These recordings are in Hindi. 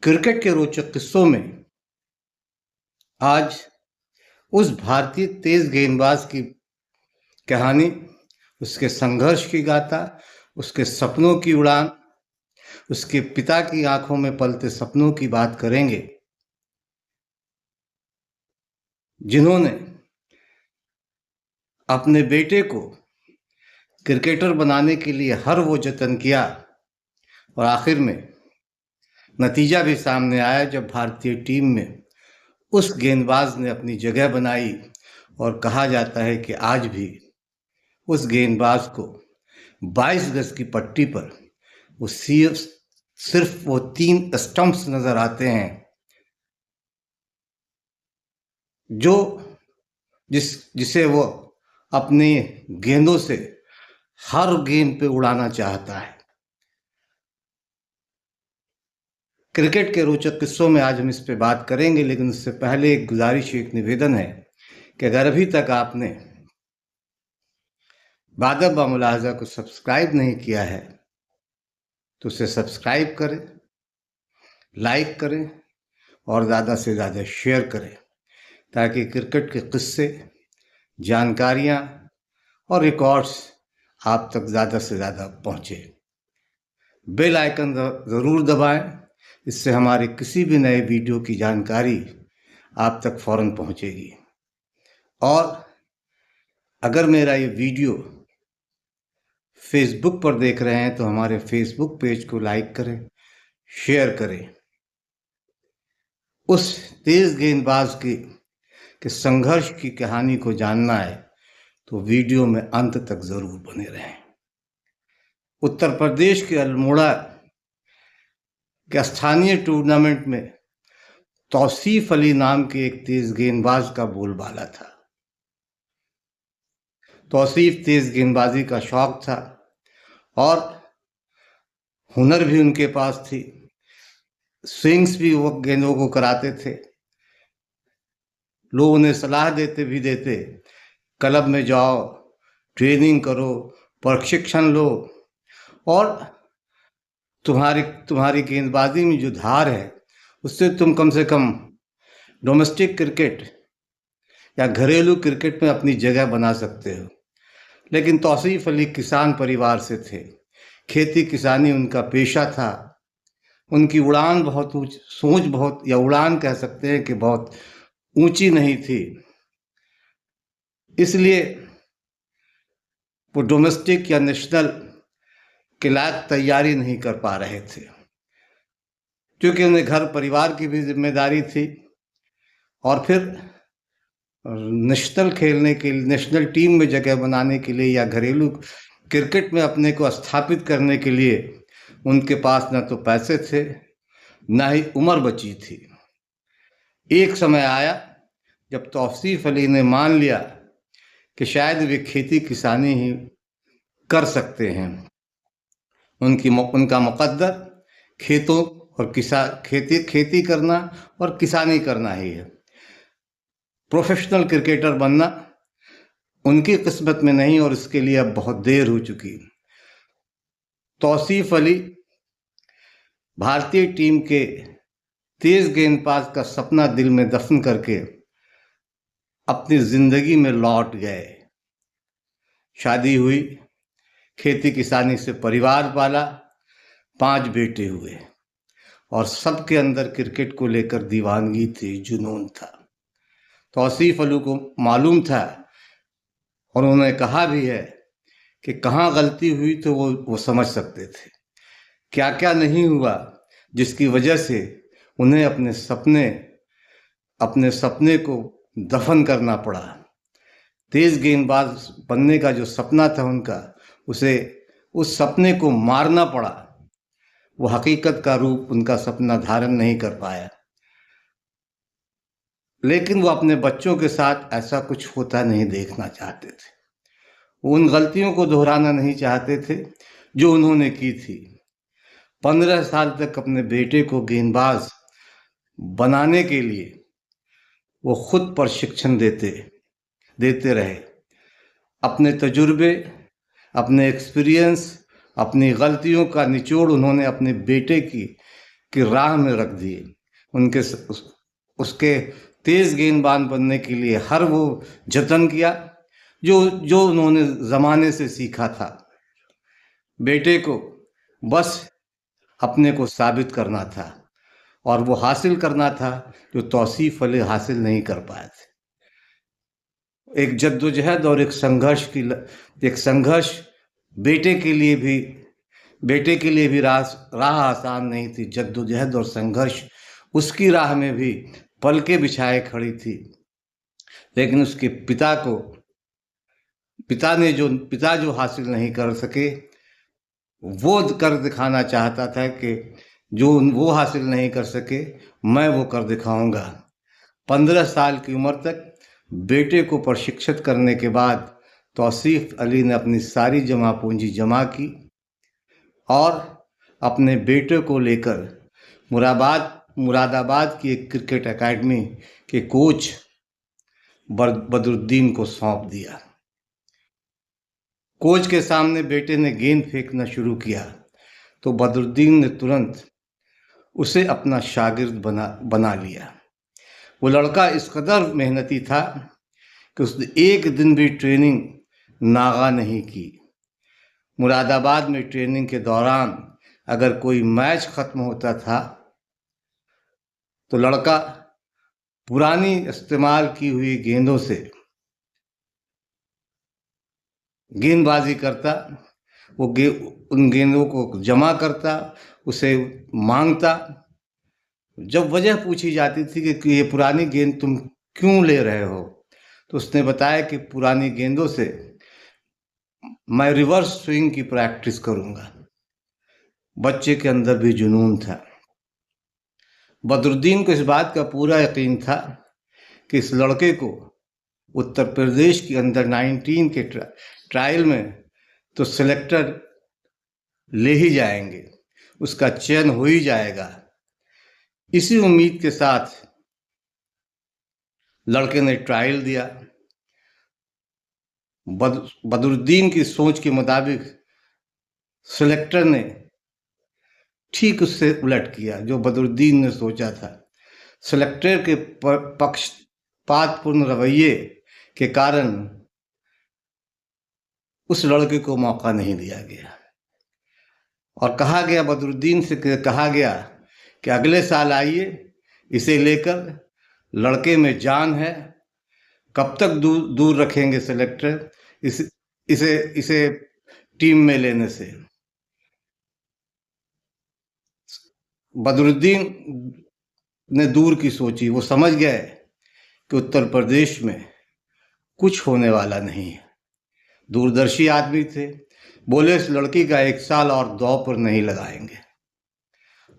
क्रिकेट के रोचक किस्सों में आज उस भारतीय तेज गेंदबाज की कहानी, उसके संघर्ष की गाथा, उसके सपनों की उड़ान, उसके पिता की आंखों में पलते सपनों की बात करेंगे, जिन्होंने अपने बेटे को क्रिकेटर बनाने के लिए हर वो जतन किया और आखिर में नतीजा भी सामने आया जब भारतीय टीम में उस गेंदबाज ने अपनी जगह बनाई। और कहा जाता है कि आज भी उस गेंदबाज को 22 गज की पट्टी पर वो सिर्फ वो 3 स्टंप्स नजर आते हैं जो जिसे वो अपनी गेंदों से हर गेंद पे उड़ाना चाहता है। क्रिकेट के रोचक किस्सों में आज हम इस पे बात करेंगे, लेकिन उससे पहले एक गुजारिश, एक निवेदन है कि अगर अभी तक आपने बादब व मुलाहजा को सब्सक्राइब नहीं किया है तो उसे सब्सक्राइब करें, लाइक करें और ज़्यादा से ज़्यादा शेयर करें, ताकि क्रिकेट के किस्से, जानकारियाँ और रिकॉर्ड्स आप तक ज़्यादा से ज़्यादा पहुँचे। बेल आइकन ज़रूर दबाएं, इससे हमारे किसी भी नए वीडियो की जानकारी आप तक फ़ौरन पहुँचेगी। और अगर मेरा ये वीडियो फेसबुक पर देख रहे हैं तो हमारे फेसबुक पेज को लाइक करें, शेयर करें। उस तेज गेंदबाज के संघर्ष की कहानी को जानना है तो वीडियो में अंत तक जरूर बने रहें। उत्तर प्रदेश के अल्मोड़ा के स्थानीय टूर्नामेंट में तौसीफ अली नाम के एक तेज गेंदबाज का बोलबाला था। तौसीफ तेज गेंदबाजी का शौक था और हुनर भी उनके पास थी। स्विंग्स भी वो गेंदों को कराते थे। लोग उन्हें सलाह देते, क्लब में जाओ, ट्रेनिंग करो, प्रशिक्षण लो और तुम्हारी गेंदबाजी में जो धार है उससे तुम कम से कम डोमेस्टिक क्रिकेट या घरेलू क्रिकेट में अपनी जगह बना सकते हो। लेकिन तौसीफ अली किसान परिवार से थे, खेती किसानी उनका पेशा था। उनकी उड़ान बहुत सोच बहुत, या उड़ान कह सकते हैं कि बहुत ऊंची नहीं थी, इसलिए वो डोमेस्टिक या नेशनल के लायक तैयारी नहीं कर पा रहे थे, क्योंकि उन्हें घर परिवार की भी जिम्मेदारी थी और फिर नेशनल खेलने के लिए, नेशनल टीम में जगह बनाने के लिए या घरेलू क्रिकेट में अपने को स्थापित करने के लिए उनके पास न तो पैसे थे न ही उम्र बची थी। एक समय आया जब तौसीफ अली ने मान लिया कि शायद वे खेती किसानी ही कर सकते हैं। उनका मुकद्दर खेतों और खेती करना और किसानी करना ही है। प्रोफेशनल क्रिकेटर बनना उनकी किस्मत में नहीं और इसके लिए अब बहुत देर हो चुकी। तौसीफ अली भारतीय टीम के तेज गेंदबाज का सपना दिल में दफन करके अपनी जिंदगी में लौट गए। शादी हुई, खेती किसानी से परिवार पाला, 5 बेटे हुए और सबके अंदर क्रिकेट को लेकर दीवानगी थी, जुनून था। तौसीफ अली को मालूम था और उन्होंने कहा भी है कि कहाँ गलती हुई तो वो समझ सकते थे, क्या क्या नहीं हुआ जिसकी वजह से उन्हें अपने सपने को दफन करना पड़ा। तेज गेंदबाज बनने का जो सपना था उनका, उस सपने को मारना पड़ा। वो हकीकत का रूप उनका सपना धारण नहीं कर पाया, लेकिन वो अपने बच्चों के साथ ऐसा कुछ होता नहीं देखना चाहते थे। वो उन गलतियों को दोहराना नहीं चाहते थे जो उन्होंने की थी। 15 साल तक अपने बेटे को गेंदबाज बनाने के लिए वो खुद प्रशिक्षण देते रहे। अपने तजुर्बे, अपने एक्सपीरियंस, अपनी गलतियों का निचोड़ उन्होंने अपने बेटे की की राह में रख दिए। उसके तेज गेंदबाज बनने के लिए हर वो जतन किया जो जो उन्होंने जमाने से सीखा था। बेटे को बस अपने को साबित करना था और वो हासिल करना था जो तौसीफ अली हासिल नहीं कर पाए थे। एक जद्दोजहद और एक संघर्ष बेटे के लिए भी राह आसान नहीं थी। जद्दोजहद और संघर्ष उसकी राह में भी पलके बिछाए खड़ी थी। लेकिन उसके पिता जो हासिल नहीं कर सके, वो कर दिखाना चाहता था कि जो वो हासिल नहीं कर सके मैं वो कर दिखाऊंगा। 15 साल की उम्र तक बेटे को प्रशिक्षित करने के बाद तौसीफ अली ने अपनी सारी जमा पूंजी जमा की और अपने बेटे को लेकर मुरादाबाद की एक क्रिकेट एकेडमी के कोच बदरुद्दीन को सौंप दिया। कोच के सामने बेटे ने गेंद फेंकना शुरू किया तो बदरुद्दीन ने तुरंत उसे अपना शागिर्द बना लिया। वो लड़का इस कदर मेहनती था कि उसने एक दिन भी ट्रेनिंग नागा नहीं की। मुरादाबाद में ट्रेनिंग के दौरान अगर कोई मैच खत्म होता था तो लड़का पुरानी इस्तेमाल की हुई गेंदों से गेंदबाजी करता। उन गेंदों को जमा करता, उसे मांगता। जब वजह पूछी जाती थी कि ये पुरानी गेंद तुम क्यों ले रहे हो, तो उसने बताया कि पुरानी गेंदों से मैं रिवर्स स्विंग की प्रैक्टिस करूंगा। बच्चे के अंदर भी जुनून था। बदरुद्दीन को इस बात का पूरा यकीन था कि इस लड़के को उत्तर प्रदेश के अंदर 19 के ट्रायल में तो सिलेक्टर ले ही जाएंगे, उसका चयन हो ही जाएगा। इसी उम्मीद के साथ लड़के ने ट्रायल दिया। बदरुद्दीन की सोच के मुताबिक सिलेक्टर ने ठीक उससे उलट किया जो बदरुद्दीन ने सोचा था। सिलेक्टर के पक्षपातपूर्ण रवैये के कारण उस लड़के को मौका नहीं दिया गया और बदरुद्दीन से कहा गया कि अगले साल आइए, इसे लेकर लड़के में जान है। कब तक दूर रखेंगे सिलेक्टर इसे टीम में लेने से। बदरुद्दीन ने दूर की सोची। वो समझ गए कि उत्तर प्रदेश में कुछ होने वाला नहीं है। दूरदर्शी आदमी थे। बोले इस लड़की का 1 साल और दौ पर नहीं लगाएंगे।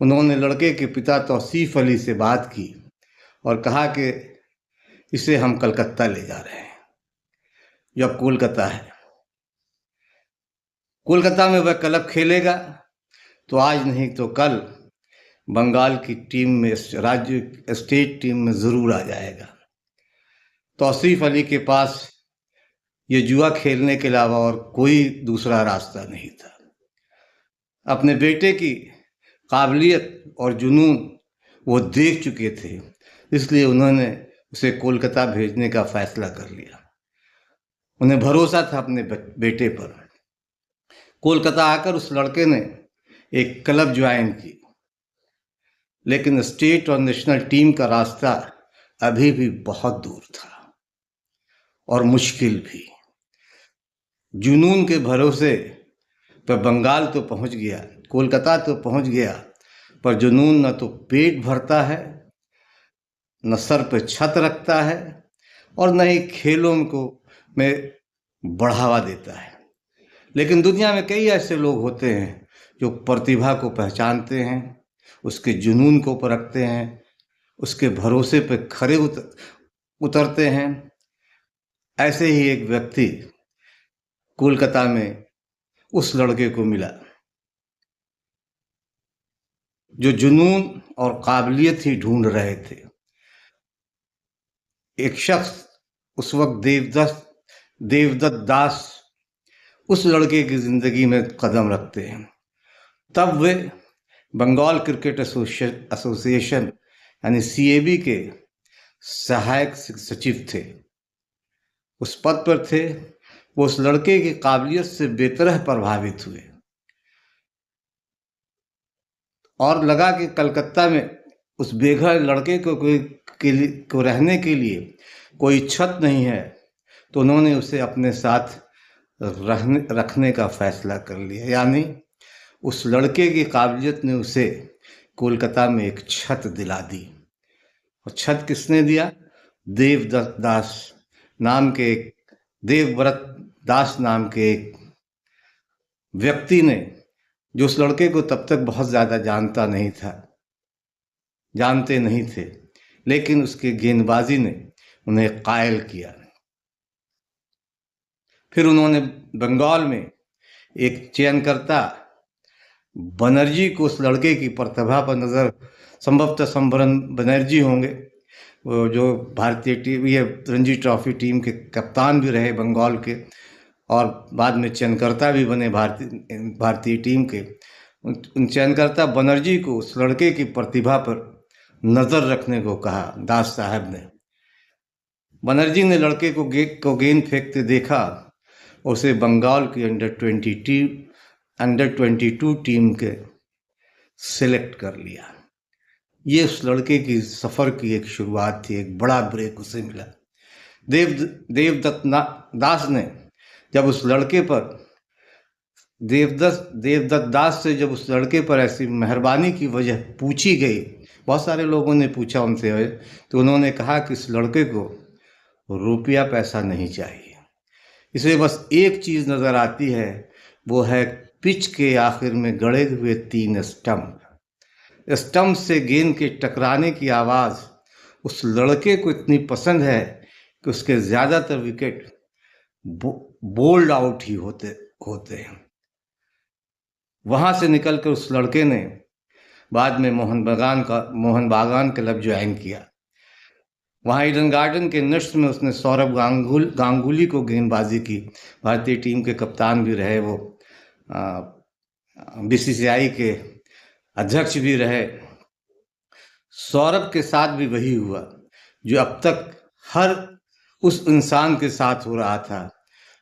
उन्होंने लड़के के पिता तौसीफ अली से बात की और कहा कि इसे हम कलकत्ता ले जा रहे हैं, जो अब कोलकाता है। कोलकाता में वह क्लब खेलेगा तो आज नहीं तो कल बंगाल की टीम में, राज्य स्टेट टीम में जरूर आ जाएगा। तौसीफ अली के पास ये जुआ खेलने के अलावा और कोई दूसरा रास्ता नहीं था। अपने बेटे की काबिलियत और जुनून वो देख चुके थे, इसलिए उन्होंने उसे कोलकाता भेजने का फैसला कर लिया। उन्हें भरोसा था अपने बेटे पर। कोलकाता आकर उस लड़के ने एक क्लब ज्वाइन की, लेकिन स्टेट और नेशनल टीम का रास्ता अभी भी बहुत दूर था और मुश्किल भी। जुनून के भरोसे पर बंगाल तो पहुंच गया, कोलकाता तो पहुंच गया, पर जुनून न तो पेट भरता है, न सर पे छत रखता है और न ही खेलों में बढ़ावा देता है। लेकिन दुनिया में कई ऐसे लोग होते हैं जो प्रतिभा को पहचानते हैं, उसके जुनून को परखते हैं, उसके भरोसे पे खरे उतरते हैं। ऐसे ही एक व्यक्ति कोलकाता में उस लड़के को मिला जो जुनून और काबिलियत ही ढूंढ रहे थे। एक शख्स उस वक्त देवदत्त दास उस लड़के की जिंदगी में कदम रखते हैं। तब वे बंगाल क्रिकेट एसोसिएशन यानी सीएबी के सहायक सचिव थे, उस पद पर थे। वो उस लड़के की काबिलियत से बेतरह प्रभावित हुए और लगा कि कलकत्ता में उस बेघर लड़के को रहने के लिए कोई छत नहीं है, तो उन्होंने उसे अपने साथ रखने का फैसला कर लिया। यानी उस लड़के की काबिलियत ने उसे कोलकाता में एक छत दिला दी। और छत किसने दिया? देवव्रत दास नाम के एक व्यक्ति ने, जो उस लड़के को तब तक बहुत ज़्यादा जानते नहीं थे, लेकिन उसके गेंदबाजी ने उन्हें कायल किया। फिर उन्होंने बंगाल में एक चयनकर्ता बनर्जी को उस लड़के की प्रतिभा पर नज़र, संभवतः संबरन बनर्जी होंगे, वो जो भारतीय टीम, ये रणजी ट्रॉफी टीम के कप्तान भी रहे बंगाल के, और बाद में चयनकर्ता भी बने भारतीय टीम के। उन चयनकर्ता बनर्जी को उस लड़के की प्रतिभा पर नज़र रखने को कहा दास साहब ने। बनर्जी ने लड़के को गेंद फेंकते देखा, उसे बंगाल की अंडर 22 टीम के सिलेक्ट कर लिया। ये उस लड़के की सफ़र की एक शुरुआत थी, एक बड़ा ब्रेक उसे मिला। देवदत्त दास ने जब उस लड़के पर देवदत्त दास से जब उस लड़के पर ऐसी मेहरबानी की वजह पूछी गई, बहुत सारे लोगों ने पूछा उनसे, तो उन्होंने कहा कि इस लड़के को रुपया पैसा नहीं चाहिए, इसे बस एक चीज़ नज़र आती है, वो है पिच के आखिर में गड़े हुए 3 स्टंप से गेंद के टकराने की आवाज़ उस लड़के को इतनी पसंद है कि उसके ज़्यादातर विकेट बोल्ड आउट ही होते हैं। वहाँ से निकलकर उस लड़के ने बाद में मोहन बागान क्लब ज्वाइन किया। वहाँ ईडन गार्डन के नष्ट में उसने सौरभ गांगुली को गेंदबाजी की। भारतीय टीम के कप्तान भी रहे, वो बीसीसीआई के अध्यक्ष भी रहे। सौरभ के साथ भी वही हुआ जो अब तक हर उस इंसान के साथ हो रहा था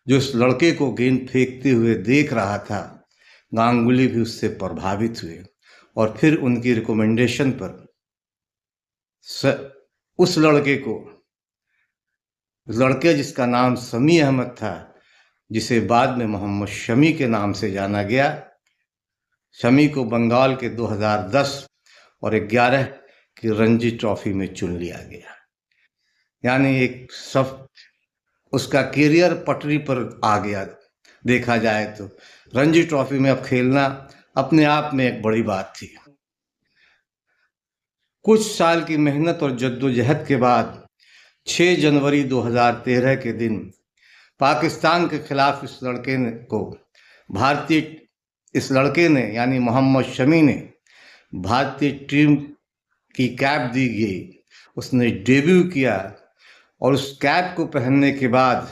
जो उस लड़के को गेंद फेंकते हुए देख रहा था। गांगुली भी उससे प्रभावित हुए और फिर उनकी रिकमेंडेशन पर उस लड़के जिसका नाम शमी अहमद था, जिसे बाद में मोहम्मद शमी के नाम से जाना गया, शमी को बंगाल के 2010 और 11 की रणजी ट्रॉफी में चुन लिया गया। यानी उसका करियर पटरी पर आ गया। देखा जाए तो रणजी ट्रॉफी में अब खेलना अपने आप में एक बड़ी बात थी। कुछ साल की मेहनत और जद्दोजहद के बाद 6 जनवरी 2013 के दिन पाकिस्तान के खिलाफ इस लड़के ने यानी मोहम्मद शमी ने भारतीय टीम की कैप दी गई। उसने डेब्यू किया और उस कैप को पहनने के बाद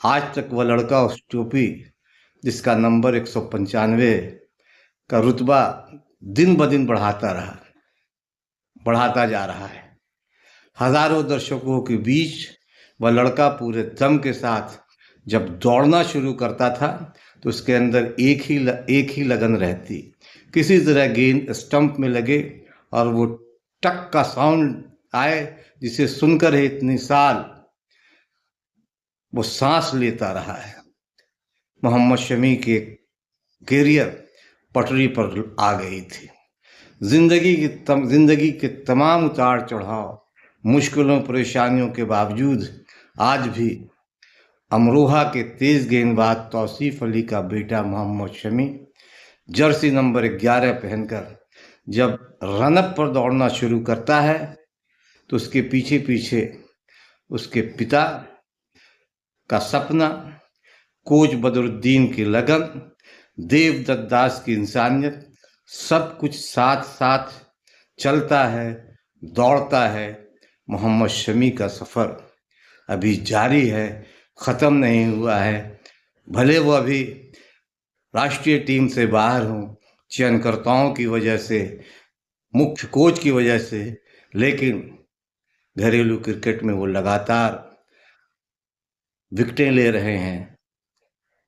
आज तक वह लड़का उस टोपी, जिसका नंबर 195 का रुतबा दिन ब दिन बढ़ाता जा रहा है। हजारों दर्शकों के बीच वह लड़का पूरे दम के साथ जब दौड़ना शुरू करता था तो उसके अंदर एक ही लगन रहती, किसी तरह गेंद स्टंप में लगे और वो टक का साउंड आए, जिसे सुनकर ही इतनी साल वो सांस लेता रहा है। मोहम्मद शमी के करियर पटरी पर आ गई थी। जिंदगी के तमाम उतार चढ़ाव, मुश्किलों परेशानियों के बावजूद आज भी अमरोहा के तेज गेंदबाज तौसीफ अली का बेटा मोहम्मद शमी जर्सी नंबर 11 पहनकर जब रनअप पर दौड़ना शुरू करता है तो उसके पीछे पीछे उसके पिता का सपना, कोच बदरुद्दीन की लगन, देवदत्त दास की इंसानियत, सब कुछ साथ साथ चलता है, दौड़ता है। मोहम्मद शमी का सफ़र अभी जारी है, ख़त्म नहीं हुआ है। भले वो अभी राष्ट्रीय टीम से बाहर हों, चयनकर्ताओं की वजह से, मुख्य कोच की वजह से, लेकिन घरेलू क्रिकेट में वो लगातार विकेटें ले रहे हैं।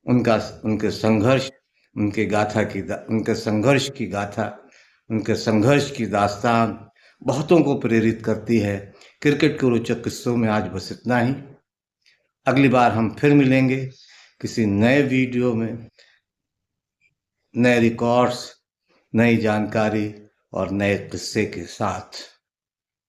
उनका उनके संघर्ष उनके गाथा की उनके संघर्ष की गाथा, उनके संघर्ष की दास्तान बहुतों को प्रेरित करती है। क्रिकेट के रोचक किस्सों में आज बस इतना ही। अगली बार हम फिर मिलेंगे किसी नए वीडियो में, नए रिकॉर्ड्स, नई जानकारी और नए किस्से के साथ।